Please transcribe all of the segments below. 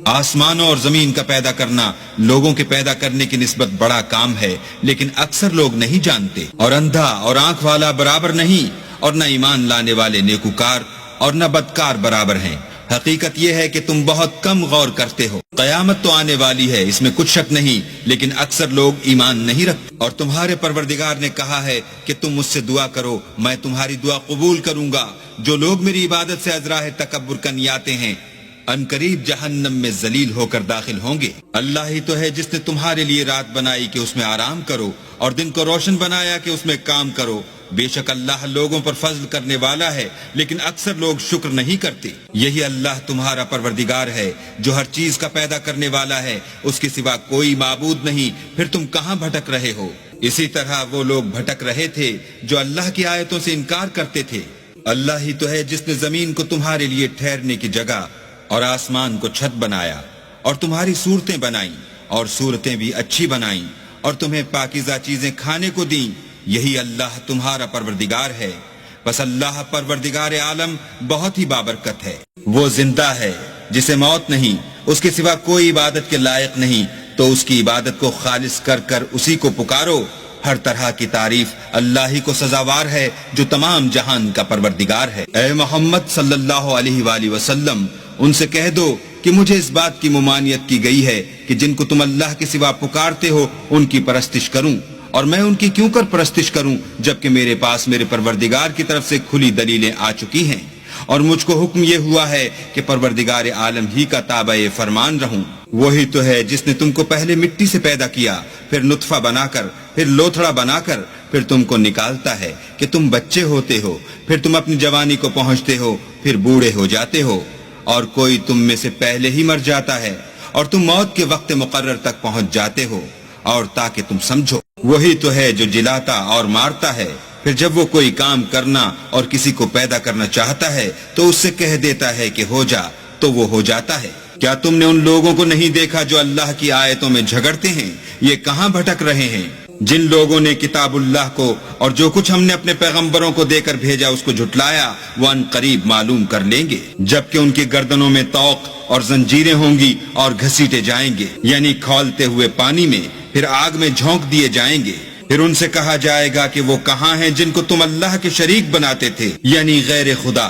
آسمانوں اور زمین کا پیدا کرنا لوگوں کے پیدا کرنے کی نسبت بڑا کام ہے، لیکن اکثر لوگ نہیں جانتے۔ اور اندھا اور آنکھ والا برابر نہیں، اور نہ ایمان لانے والے نیکوکار اور نہ بدکار برابر ہیں۔ حقیقت یہ ہے کہ تم بہت کم غور کرتے ہو۔ قیامت تو آنے والی ہے، اس میں کچھ شک نہیں، لیکن اکثر لوگ ایمان نہیں رکھتے۔ اور تمہارے پروردگار نے کہا ہے کہ تم مجھ سے دعا کرو، میں تمہاری دعا قبول کروں گا۔ جو لوگ میری عبادت سے ازراہ تکبر کرنے آتے ہیں، ان قریب جہنم میں ذلیل ہو کر داخل ہوں گے۔ اللہ ہی تو ہے جس نے تمہارے لیے رات بنائی کہ اس میں آرام کرو، اور دن کو روشن بنایا کہ اس میں کام کرو۔ بے شک اللہ لوگوں پر فضل کرنے والا ہے، لیکن اکثر لوگ شکر نہیں کرتے۔ یہی اللہ تمہارا پروردگار ہے جو ہر چیز کا پیدا کرنے والا ہے، اس کے سوا کوئی معبود نہیں، پھر تم کہاں بھٹک رہے ہو؟ اسی طرح وہ لوگ بھٹک رہے تھے جو اللہ کی آیتوں سے انکار کرتے تھے۔ اللہ ہی تو ہے جس نے زمین کو تمہارے لیے ٹھہرنے کی جگہ اور آسمان کو چھت بنایا، اور تمہاری صورتیں بنائیں، اور صورتیں بھی اچھی بنائیں، اور تمہیں پاکیزہ چیزیں کھانے کو دیں۔ یہی اللہ تمہارا پروردگار ہے۔ بس اللہ پروردگار عالم بہت ہی بابرکت ہے۔ وہ زندہ ہے جسے موت نہیں، اس کے سوا کوئی عبادت کے لائق نہیں، تو اس کی عبادت کو خالص کر کر اسی کو پکارو۔ ہر طرح کی تعریف اللہ ہی کو سزاوار ہے جو تمام جہان کا پروردگار ہے۔ اے محمد صلی اللہ علیہ وآلہ وسلم، ان سے کہہ دو کہ مجھے اس بات کی ممانعت کی گئی ہے کہ جن کو تم اللہ کے سوا پکارتے ہو ان کی پرستش کروں، اور میں ان کی کیوں کر پرستش کروں جبکہ میرے پاس میرے پروردگار کی طرف سے کھلی دلیلیں آ چکی ہیں، اور مجھ کو حکم یہ ہوا ہے کہ پروردگار عالم ہی کا تابع فرمان رہوں۔ وہی تو ہے جس نے تم کو پہلے مٹی سے پیدا کیا، پھر نطفہ بنا کر، پھر لوتھڑا بنا کر، پھر تم کو نکالتا ہے کہ تم بچے ہوتے ہو، پھر تم اپنی جوانی کو پہنچتے ہو، پھر بوڑھے ہو جاتے ہو، اور کوئی تم میں سے پہلے ہی مر جاتا ہے، اور تم موت کے وقت مقرر تک پہنچ جاتے ہو، اور تاکہ تم سمجھو۔ وہی تو ہے جو جلاتا اور مارتا ہے، پھر جب وہ کوئی کام کرنا اور کسی کو پیدا کرنا چاہتا ہے تو اس سے کہہ دیتا ہے کہ ہو جا، تو وہ ہو جاتا ہے۔ کیا تم نے ان لوگوں کو نہیں دیکھا جو اللہ کی آیتوں میں جھگڑتے ہیں؟ یہ کہاں بھٹک رہے ہیں؟ جن لوگوں نے کتاب اللہ کو اور جو کچھ ہم نے اپنے پیغمبروں کو دے کر بھیجا اس کو جھٹلایا، وہ ان قریب معلوم کر لیں گے، جبکہ ان کی گردنوں میں طوق اور زنجیریں ہوں گی اور گھسیٹے جائیں گے، یعنی کھولتے ہوئے پانی میں، پھر آگ میں جھونک دیے جائیں گے۔ پھر ان سے کہا جائے گا کہ وہ کہاں ہیں جن کو تم اللہ کے شریک بناتے تھے، یعنی غیر خدا؟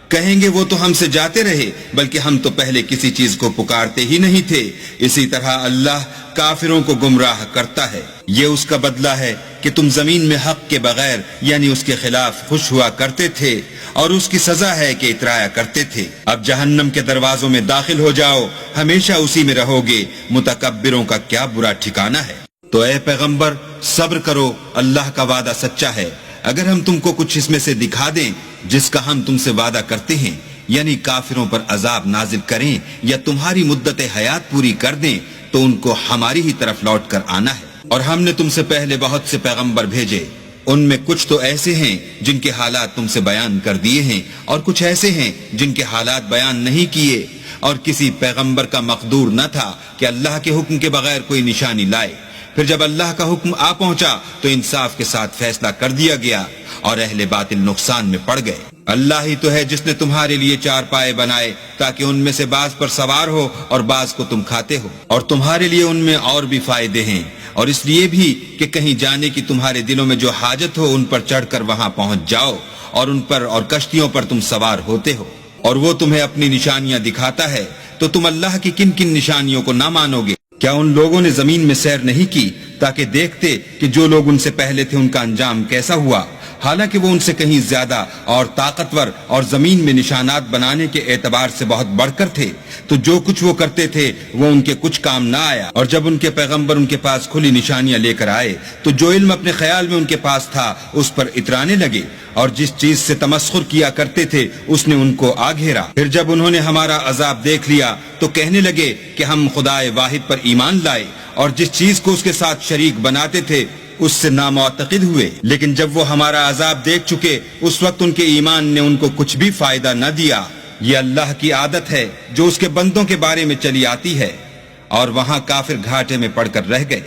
کہیں گے وہ تو ہم سے جاتے رہے، بلکہ ہم تو پہلے کسی چیز کو پکارتے ہی نہیں تھے۔ اسی طرح اللہ کافروں کو گمراہ کرتا ہے۔ یہ اس کا بدلہ ہے کہ تم زمین میں حق کے بغیر یعنی اس کے خلاف خوش ہوا کرتے تھے، اور اس کی سزا ہے کہ اترایا کرتے تھے۔ اب جہنم کے دروازوں میں داخل ہو جاؤ، ہمیشہ اسی میں رہو گے، متکبروں کا کیا برا ٹھکانہ ہے۔ تو اے پیغمبر صبر کرو، اللہ کا وعدہ سچا ہے۔ اگر ہم تم کو کچھ اس میں سے دکھا دیں جس کا ہم تم سے وعدہ کرتے ہیں، یعنی کافروں پر عذاب نازل کریں یا تمہاری مدت حیات پوری کر دیں، تو ان کو ہماری ہی طرف لوٹ کر آنا ہے۔ اور ہم نے تم سے پہلے بہت سے پیغمبر بھیجے، ان میں کچھ تو ایسے ہیں جن کے حالات تم سے بیان کر دیے ہیں، اور کچھ ایسے ہیں جن کے حالات بیان نہیں کیے، اور کسی پیغمبر کا مقدور نہ تھا کہ اللہ کے حکم کے بغیر کوئی نشانی لائے۔ پھر جب اللہ کا حکم آ پہنچا تو انصاف کے ساتھ فیصلہ کر دیا گیا، اور اہل باطل نقصان میں پڑ گئے۔ اللہ ہی تو ہے جس نے تمہارے لیے چار پائے بنائے تاکہ ان میں سے بعض پر سوار ہو اور بعض کو تم کھاتے ہو، اور تمہارے لیے ان میں اور بھی فائدے ہیں، اور اس لیے بھی کہ کہیں جانے کی تمہارے دلوں میں جو حاجت ہو ان پر چڑھ کر وہاں پہنچ جاؤ، اور ان پر اور کشتیوں پر تم سوار ہوتے ہو، اور وہ تمہیں اپنی نشانیاں دکھاتا ہے، تو تم اللہ کی کن کن نشانیوں کو نہ مانو گے؟ کیا ان لوگوں نے زمین میں سیر نہیں کی تاکہ دیکھتے کہ جو لوگ ان سے پہلے تھے ان کا انجام کیسا ہوا، حالانکہ وہ ان سے کہیں زیادہ اور طاقتور اور زمین میں نشانات بنانے کے اعتبار سے بہت بڑھ کر تھے، تو جو کچھ وہ کرتے تھے وہ ان کے کچھ کام نہ آیا۔ اور جب ان کے پیغمبر ان کے پاس کھلی نشانیاں لے کر آئے تو جو علم اپنے خیال میں ان کے پاس تھا اس پر اترانے لگے، اور جس چیز سے تمسخر کیا کرتے تھے اس نے ان کو آ گھیرا۔ پھر جب انہوں نے ہمارا عذاب دیکھ لیا تو کہنے لگے کہ ہم خدائے واحد پر ایمان لائے، اور جس چیز کو اس کے ساتھ شریک بناتے تھے اس سے نامعتقد ہوئے۔ لیکن جب وہ ہمارا عذاب دیکھ چکے اس وقت ان کے ایمان نے ان کو کچھ بھی فائدہ نہ دیا۔ یہ اللہ کی عادت ہے جو اس کے بندوں کے بارے میں چلی آتی ہے، اور وہاں کافر گھاٹے میں پڑ کر رہ گئے۔